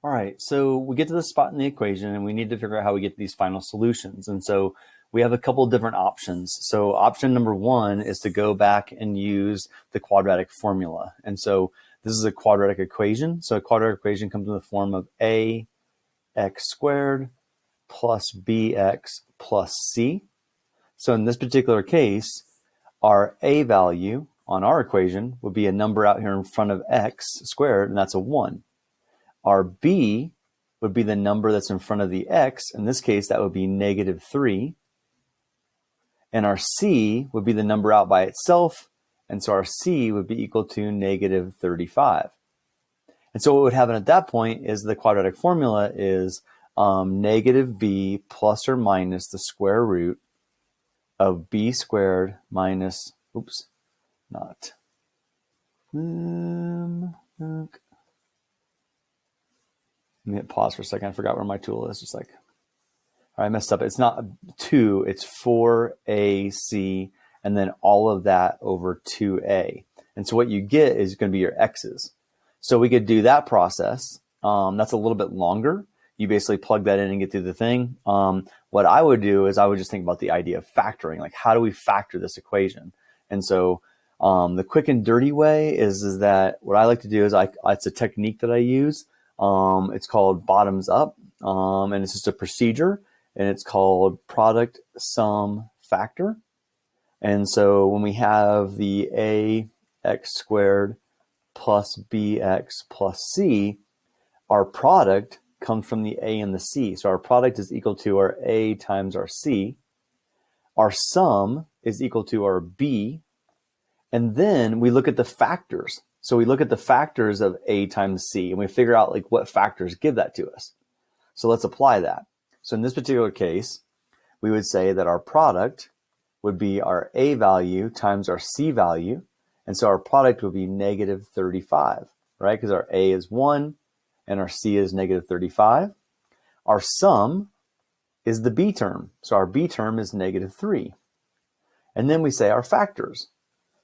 All right, so we get to the spot in the equation and we need to figure out how we get these final solutions. And so we have a couple different options. So option number one is to go back and use the quadratic formula. And so this is a quadratic equation. So a quadratic equation comes in the form of ax squared plus bx plus c. So in this particular case, our a value on our equation would be a number out here in front of x squared, and that's a 1. Our b would be the number that's in front of the x. In this case, that would be -3. And our c would be the number out by itself. And so our c would be equal to -35. And so what would happen at that point is the quadratic formula is negative b plus or minus the square root of b squared minus, oops, not. Let me hit pause for a second. I forgot where my tool is. Just like, I messed up. It's not 2, it's 4ac, and then all of that over 2a. And so what you get is going to be your x's. So we could do that process. That's a little bit longer. You basically plug that in and get through the thing. What I would do is I would just think about the idea of factoring. Like, how do we factor this equation? And so the quick and dirty way is that what I like to do is it's a technique that I use. It's called bottoms up, and it's just a procedure, and it's called product sum factor. And so when we have the ax squared plus bx plus c, our product comes from the a and the c. So our product is equal to our a times our c. Our sum is equal to our b. And then we look at the factors. So we look at the factors of a times c, and we figure out like what factors give that to us. So let's apply that. So in this particular case, we would say that our product would be our a value times our c value. And so our product would be -35, right? Because our a is 1 and our c is -35. Our sum is the b term. So our b term is -3. And then we say our factors.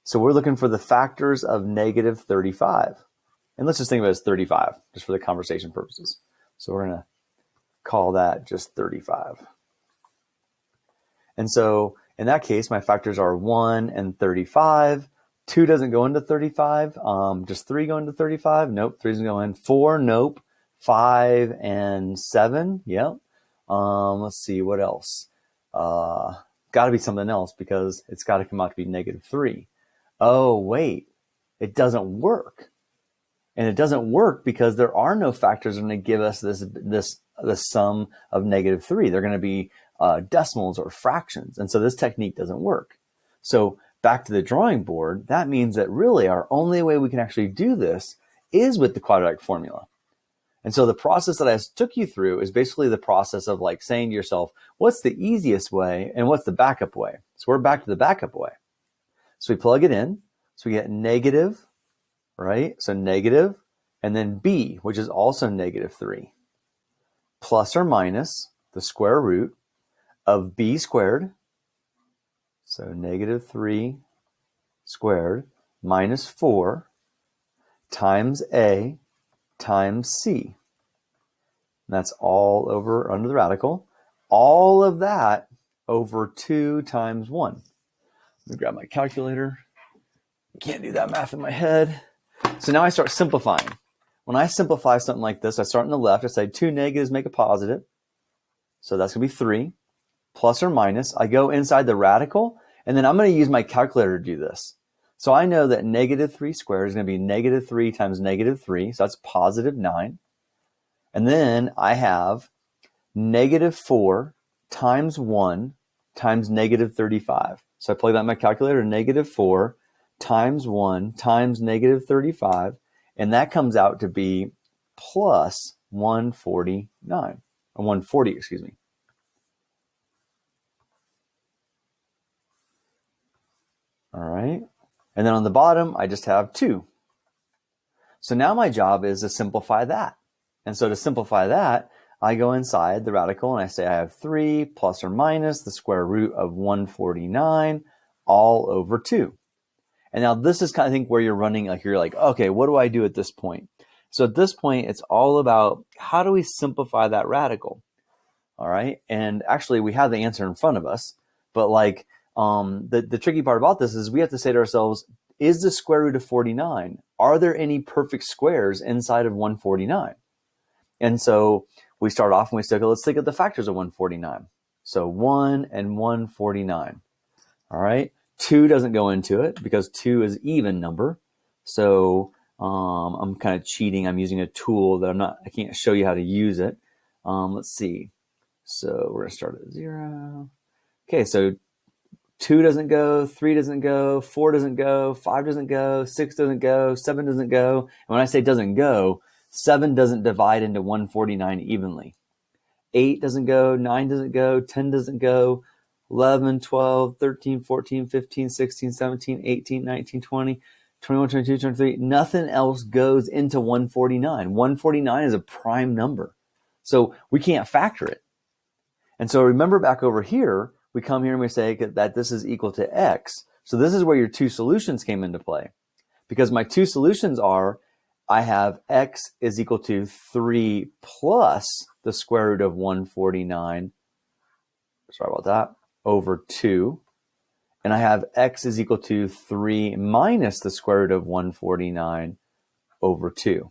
So we're looking for the factors of -35. And let's just think of it as 35, just for the conversation purposes. So we're going to call that just 35. And so in that case, my factors are 1 and 35. 2 doesn't go into 35. Just 3 go into 35? Nope, 3 doesn't go in. 4, nope. 5 and 7, yep. Let's see, what else? Got to be something else because it's got to come out to be -3. Oh, wait, it doesn't work. And it doesn't work because there are no factors that are going to give us the sum of -3. They're going to be decimals or fractions. And so this technique doesn't work. So back to the drawing board, that means that really our only way we can actually do this is with the quadratic formula. And so the process that I took you through is basically the process of like saying to yourself, what's the easiest way and what's the backup way? So we're back to the backup way. So we plug it in. So we get negative, right? So negative, and then b, which is also -3, plus or minus the square root of b squared. So -3 squared minus 4 times a times c. And that's all over under the radical. All of that over 2 times 1. Let me grab my calculator. Can't do that math in my head. So now I start simplifying. When I simplify something like this, I start on the left. I say 2 negatives make a positive. So that's going to be 3. Plus or minus. I go inside the radical, and then I'm going to use my calculator to do this. So I know that -3 squared is going to be -3 times -3. So that's +9. And then I have -4 times 1 times -35. So I plug that in my calculator, -4 times 1 times -35. And that comes out to be plus 149, or 140, excuse me. All right. And then on the bottom, I just have 2. So now my job is to simplify that. And so to simplify that, I go inside the radical and I say I have 3 plus or minus the square root of 149 all over 2. And now this is kind of, I think, where you're running, like you're like, okay, what do I do at this point? So at this point, it's all about how do we simplify that radical? All right. And actually, we have the answer in front of us. But like the tricky part about this is we have to say to ourselves, is the square root of 49? Are there any perfect squares inside of 149? And so we start off and we say, okay, let's think of the factors of 149. So 1 and 149. All right. 2 doesn't go into it because 2 is even number. So I'm kind of cheating. I'm using a tool that I can't show you how to use it. Let's see. So we're going to start at 0. Okay, so 2 doesn't go, 3 doesn't go, 4 doesn't go, 5 doesn't go, 6 doesn't go, 7 doesn't go. And when I say doesn't go, 7 doesn't divide into 149 evenly. 8 doesn't go, 9 doesn't go, 10 doesn't go, 11, 12, 13, 14, 15, 16, 17, 18, 19, 20, 21, 22, 23. Nothing else goes into 149. 149 is a prime number. So we can't factor it. And so remember back over here, we come here and we say that this is equal to x. So this is where your two solutions came into play. Because my two solutions are, I have x is equal to 3 plus the square root of 149, sorry about that, over 2. And I have x is equal to 3 minus the square root of 149 over 2.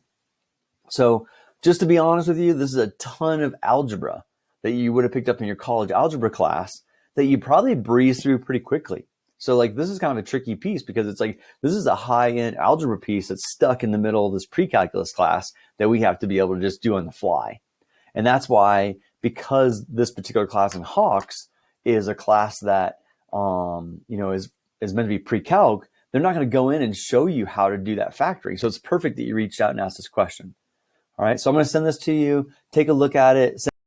So just to be honest with you, this is a ton of algebra that you would have picked up in your college algebra class that you probably breeze through pretty quickly. So like this is kind of a tricky piece because it's like this is a high-end algebra piece that's stuck in the middle of this pre-calculus class that we have to be able to just do on the fly. And that's why, because this particular class in Hawks is a class that is meant to be pre-calc, they're not going to go in and show you how to do that factoring. So it's perfect that you reached out and asked this question. All right, so I'm going to send this to you. Take a look at it.